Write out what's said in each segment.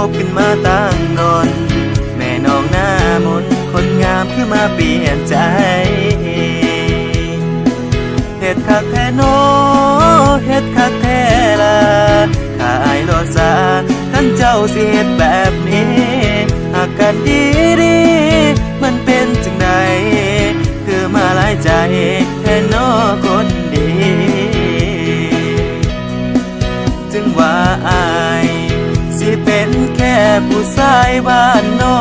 บกันมาตั้งนนแม่น้องหน้ามนคนงามคือมาเปลี่ยนใจเฮ็ดคักแท้โนเฮ็ดคักแท้ละถ้าอายรอซาท่านเจ้าสิเฮ็ดแบบนี้หากกันดีดีมันเป็นจังใดคือมาหลายใจแท้โนคนดีจึงว่าอายสิเป็นแค่ผู้ชายบ้านนอ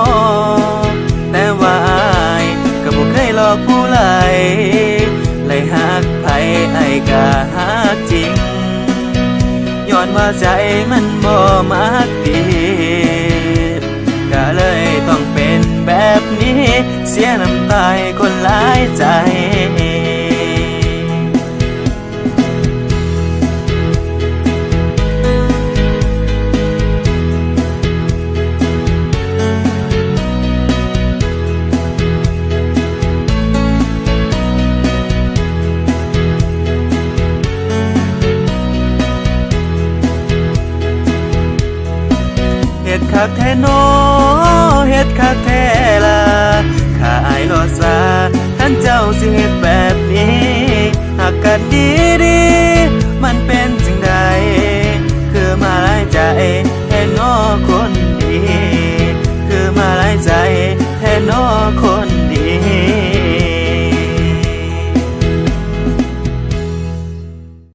กแต่ว่าอายก็บ่เคยหลอกผู้ไหลเลยหักไผไอ้ก็หักจริงย้อนว่าใจมันบ่มักดีก็เลยต้องเป็นแบบนี้เสียน้ำตาคนหลายใจเฮ็ดคักแท้โนเฮ็ดคักแท้ละข้าอายรอซาท่านเจ้าสิเฮ็ดแบบนี้หากกันดีดี